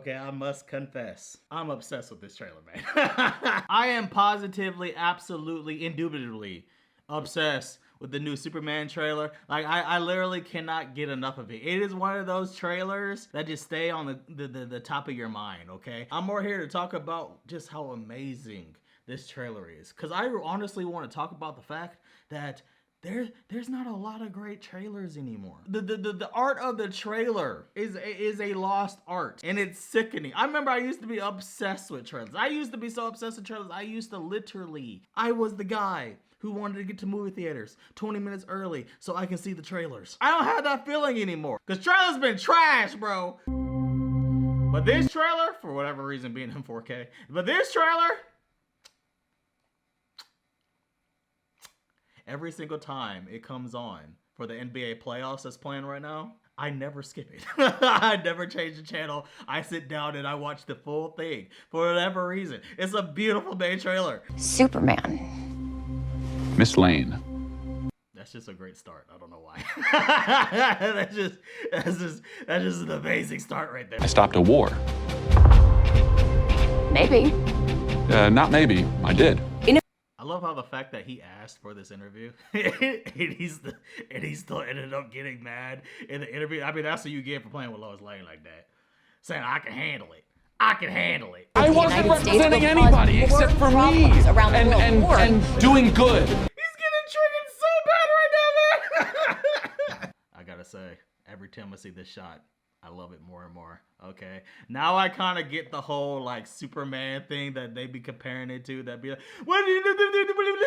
okay? I must confess. I'm obsessed with this trailer, man. I am positively, absolutely, indubitably obsessed with the new Superman trailer. Like, I literally cannot get enough of it. It is one of those trailers that just stay on the top of your mind, okay? I'm more here to talk about just how amazing this trailer is. Because I honestly want to talk about the fact that there's not a lot of great trailers anymore. The art of the trailer is a lost art, and it's sickening. I remember I used to be obsessed with trailers. I used to be so obsessed with trailers. I was the guy who wanted to get to movie theaters 20 minutes early so I can see the trailers. I don't have that feeling anymore, because trailers been trash, bro. But this trailer, for whatever reason being in 4K, but this trailer, every single time it comes on for the NBA playoffs that's playing right now, I never skip it. I never change the channel. I sit down and I watch the full thing for whatever reason. It's a beautiful main trailer. Superman. Miss Lane. That's just a great start. I don't know why. that's just an amazing start right there. I stopped a war. Maybe. Not maybe. I did. I love how the fact that he asked for this interview and he still ended up getting mad in the interview. I mean, that's what you get for playing with Lois Lane like that. Saying, I can handle it. I can handle it. I wasn't representing anybody except for me and doing good. He's getting triggered so bad right now, man. I gotta say, every time I see this shot, I love it more and more. Okay, now I kind of get the whole like Superman thing that they be comparing it to. That be like, what do you do?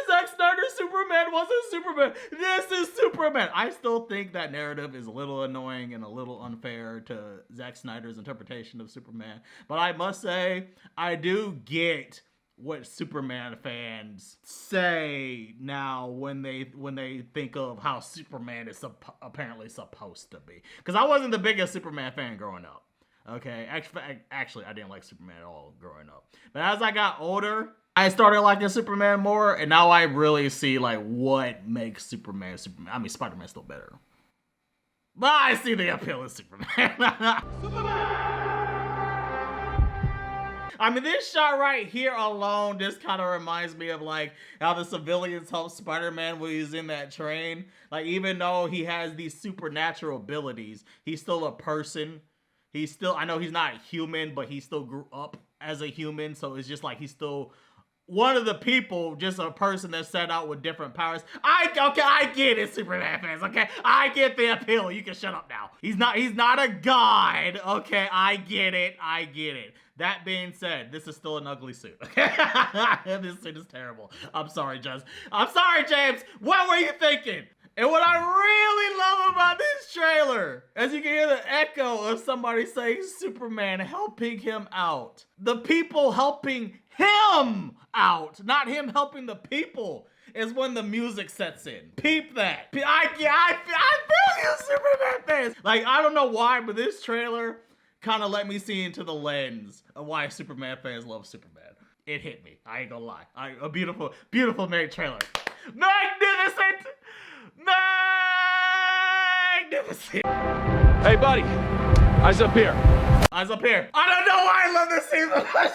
Zack Snyder Superman wasn't Superman. This is Superman. I still think that narrative is a little annoying and a little unfair to Zack Snyder's interpretation of Superman. But I must say, I do get what Superman fans say now when they think of how Superman is apparently supposed to be. Because I wasn't the biggest Superman fan growing up. Okay, actually, I didn't like Superman at all growing up. But as I got older, I started liking Superman more, and now I really see like what makes Superman Superman. I mean, Spider-Man's still better, but I see the appeal of Superman. I mean, this shot right here alone just kind of reminds me of like how the civilians helped Spider-Man when he was in that train. Like, even though he has these supernatural abilities, he's still a person. I know he's not human, but he still grew up as a human. So it's just like he's still one of the people, just a person that's set out with different powers. I get it, Superman fans, okay? I get the appeal. You can shut up now. He's not a god, okay? I get it. That being said, this is still an ugly suit, okay? This suit is terrible. I'm sorry, James. What were you thinking? And what I really love about this trailer, as you can hear the echo of somebody saying Superman helping him out. The people helping him out, not him helping the people, is when the music sets in. Peep that. I feel you, Superman fans. Like, I don't know why, but this trailer kind of let me see into the lens of why Superman fans love Superman. It hit me. I ain't gonna lie. A beautiful, beautiful made trailer. Magnificent! Magnificent! Hey, buddy. Eyes up here. Eyes up here. I don't know why I love this scene so much.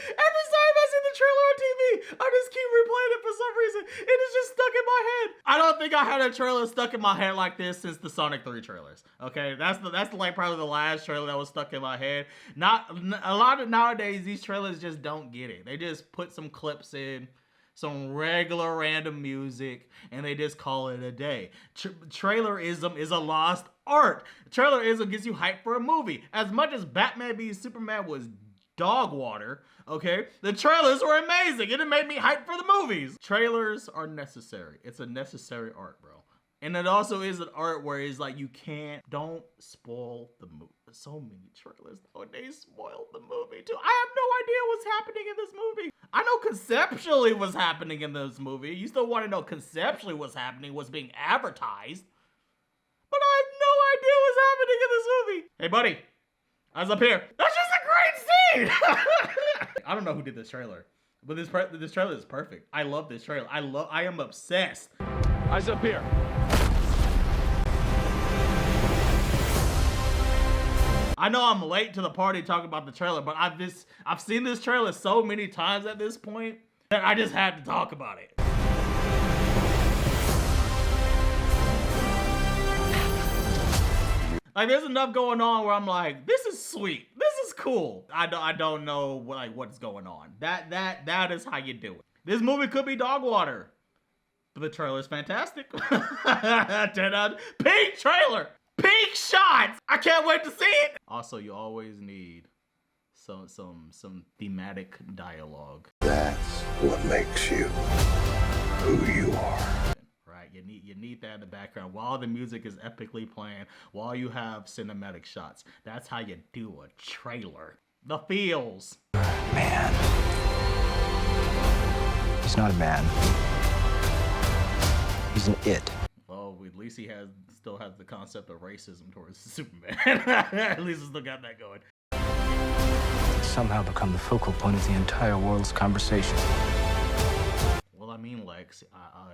Every time I see the trailer on TV, I just keep replaying it for some reason. It is just stuck in my head. I don't think I had a trailer stuck in my head like this since the Sonic 3 trailers. Okay, that's like probably the last trailer that was stuck in my head. Not a lot of nowadays, these trailers just don't get it. They just put some clips in, some regular random music, and they just call it a day. Trailerism is a lost art. Trailerism gets you hyped for a movie. As much as Batman v Superman was dog water, okay, the trailers were amazing. It made me hyped for the movies. Trailers are necessary. It's a necessary art, bro. And it also is an art where it's like don't spoil the movie. So many trailers nowadays spoil the movie too. I have no idea what's happening in this movie. I know conceptually what's happening in this movie. You still want to know conceptually what's happening, what's being advertised. But I have no idea what's happening in this movie. Hey, buddy. Eyes up here. That's just a great scene. I don't know who did this trailer, but this trailer is perfect. I love this trailer. I am obsessed. Eyes up here. I know I'm late to the party talking about the trailer, but I've seen this trailer so many times at this point that I just had to talk about it. Like, there's enough going on where I'm like, this is sweet. This is cool. I don't know what's going on. That is how you do it. This movie could be dog water, but the trailer is fantastic. Pink trailer, pink shots. I can't wait to see it. Also, you always need some thematic dialogue. That's what makes you who you are. Right, you need that in the background while the music is epically playing, while you have cinematic shots. That's how you do a trailer. The feels. Man. He's not a man. He's an it. Well, at least he still has the concept of racism towards Superman. At least he's still got that going. He's somehow become the focal point of the entire world's conversation. Well, I mean, Lex,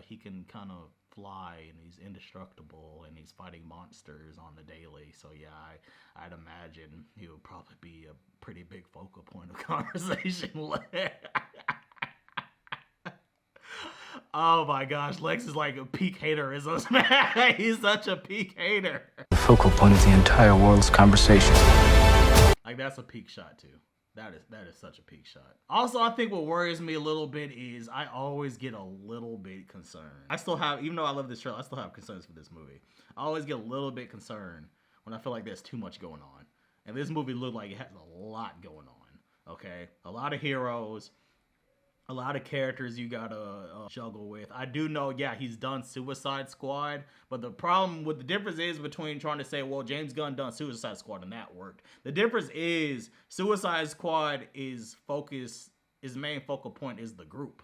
he can kind of fly, and he's indestructible, and he's fighting monsters on the daily. So yeah, I'd imagine he would probably be a pretty big focal point of conversation. Oh my gosh, Lex is like a peak hater, is this man? He's such a peak hater. The focal point of the entire world's conversation. Like, that's a peak shot too. That is such a peak shot. Also, I think what worries me a little bit is I always get a little bit concerned. I still have, even though I love this trailer, I still have concerns for this movie. I always get a little bit concerned when I feel like there's too much going on. And this movie looked like it has a lot going on, okay? A lot of heroes, a lot of characters you gotta juggle with. I do know, yeah, he's done Suicide Squad, but the problem with the difference is between trying to say, well, James Gunn done Suicide Squad and that worked. The difference is Suicide Squad is main focal point is the group.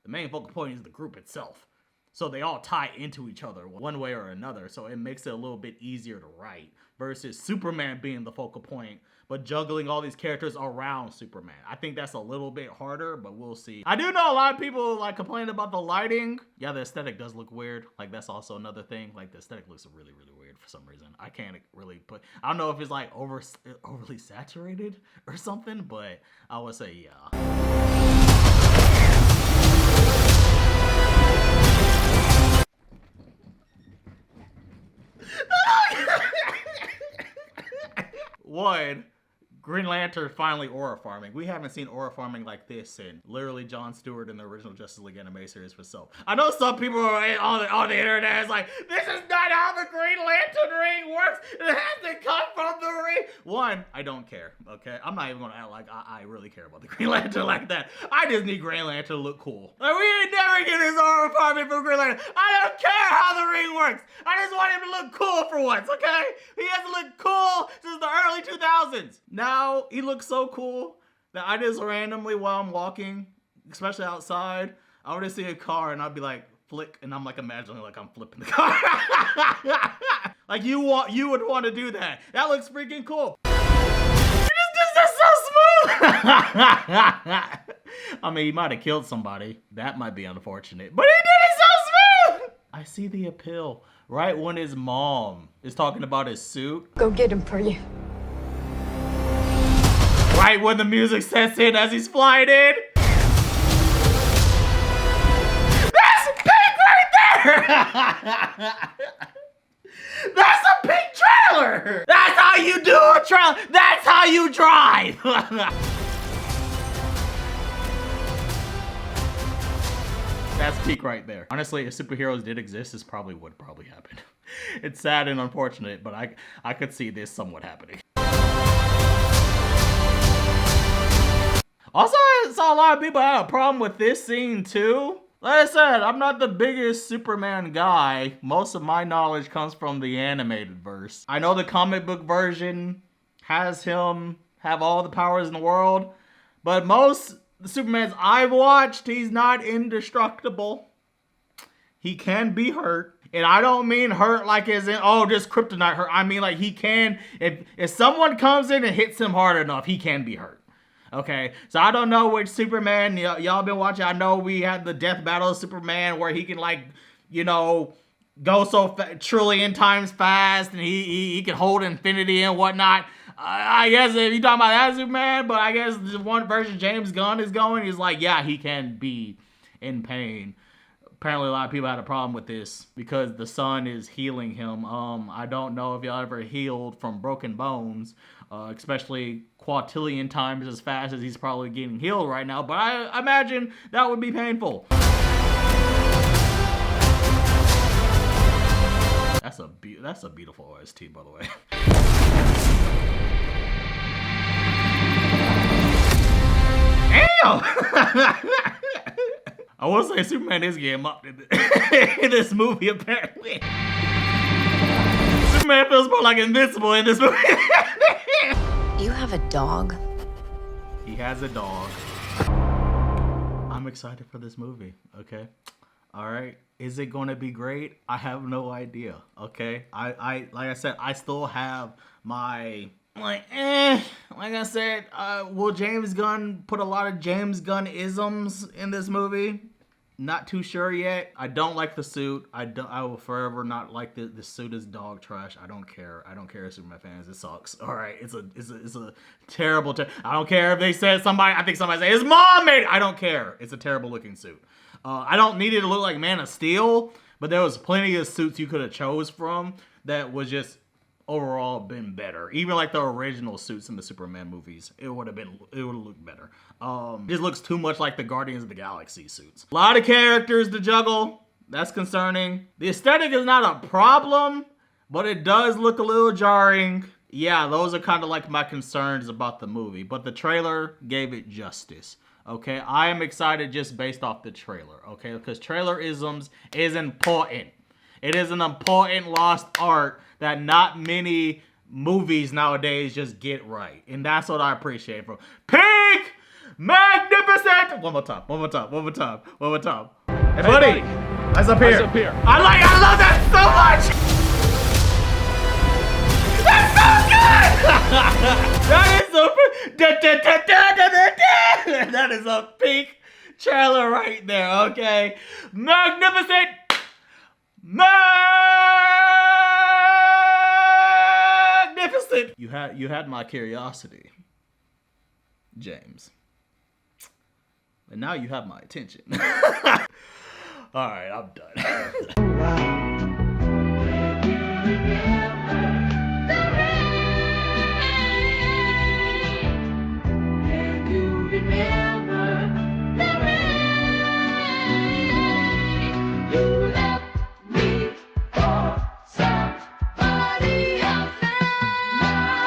The main focal point is the group itself. So they all tie into each other one way or another. So it makes it a little bit easier to write versus Superman being the focal point, but juggling all these characters around Superman. I think that's a little bit harder, but we'll see. I do know a lot of people like complain about the lighting. Yeah, the aesthetic does look weird. Like, that's also another thing. Like, the aesthetic looks really, really weird for some reason. I can't really put, I don't know if it's like overly saturated or something, but I would say yeah. One, Green Lantern finally aura farming. We haven't seen aura farming like this in literally Jon Stewart in the original Justice League animated series for so. I know some people are on the internet is like, this is not how the Green Lantern ring works. It has to come from the ring. One, I don't care, okay? I'm not even gonna act like I really care about the Green Lantern like that. I just need Green Lantern to look cool. Like, we ain't never get this aura farming from Green Lantern. I don't care how the ring works. I just want him to look cool for once, okay? He has to look cool since the early 2000s. Now, he looks so cool that I just randomly, while I'm walking, especially outside, I would just see a car and I'd be like, flick, and I'm like imagining like I'm flipping the car. Like, you would want to do that. That looks freaking cool. That's so smooth. I mean, he might have killed somebody. That might be unfortunate, but he did it so smooth. I see the appeal. Right when his mom is talking about his suit. Go get him for you. Right when the music sets in as he's flying in. That's pink right there! That's a pink trailer! That's how you do a trailer! That's how you drive! That's peak right there. Honestly, if superheroes did exist, this would probably happen. It's sad and unfortunate, but I could see this somewhat happening. Also, I saw a lot of people have a problem with this scene too. Like I said, I'm not the biggest Superman guy. Most of my knowledge comes from the animated verse. I know the comic book version has him have all the powers in the world, but most the Supermans I've watched, he's not indestructible. He can be hurt. And I don't mean hurt like as in, oh, just kryptonite hurt. I mean like he can, if someone comes in and hits him hard enough, he can be hurt. Okay, so I don't know which Superman y'all been watching. I know we had the Death Battle of Superman where he can, like, you know, go so trillion times fast and he can hold infinity and whatnot. I guess if you talking about that Superman, but I guess the one version James Gunn is going, he's like, yeah, he can be in pain. Apparently a lot of people had a problem with this because the sun is healing him. I don't know if y'all ever healed from broken bones, especially quadrillion times as fast as he's probably getting healed right now, but I imagine that would be painful. That's a beautiful OST, by the way. Damn! I will say Superman is getting mocked in this movie, apparently. Superman feels more like invincible in this movie. You have a dog? He has a dog. I'm excited for this movie, okay? All right. Is it going to be great? I have no idea, okay? I like I said, I still have my, like I said, will James Gunn put a lot of James Gunn isms in this movie? Not too sure yet. I don't like the suit. I will forever not like the suit is dog trash. I don't care. I don't care, Superman fans. It sucks. All right, it's a terrible. I don't care if they said somebody. I think somebody said his mom made it. I don't care. It's a terrible looking suit. I don't need it to look like Man of Steel, but there was plenty of suits you could have chose from that was just overall been better. Even like the original suits in the Superman movies, it would have looked better. This looks too much like the Guardians of the Galaxy suits. A lot of characters to juggle. That's concerning. The aesthetic is not a problem, but it does look a little jarring. Yeah, those are kind of like my concerns about the movie, but the trailer gave it justice. Okay, I am excited just based off the trailer, okay? Because trailerisms is important. It is an important lost art that not many movies nowadays just get right. And that's what I appreciate from Pink Magnificent. One more time. Hey, buddy. Eyes up here. I love that so much. That's so good. That is a pink trailer right there, okay? Magnificent. Magnificent. You had my curiosity, James. And now you have my attention. All right, I'm done.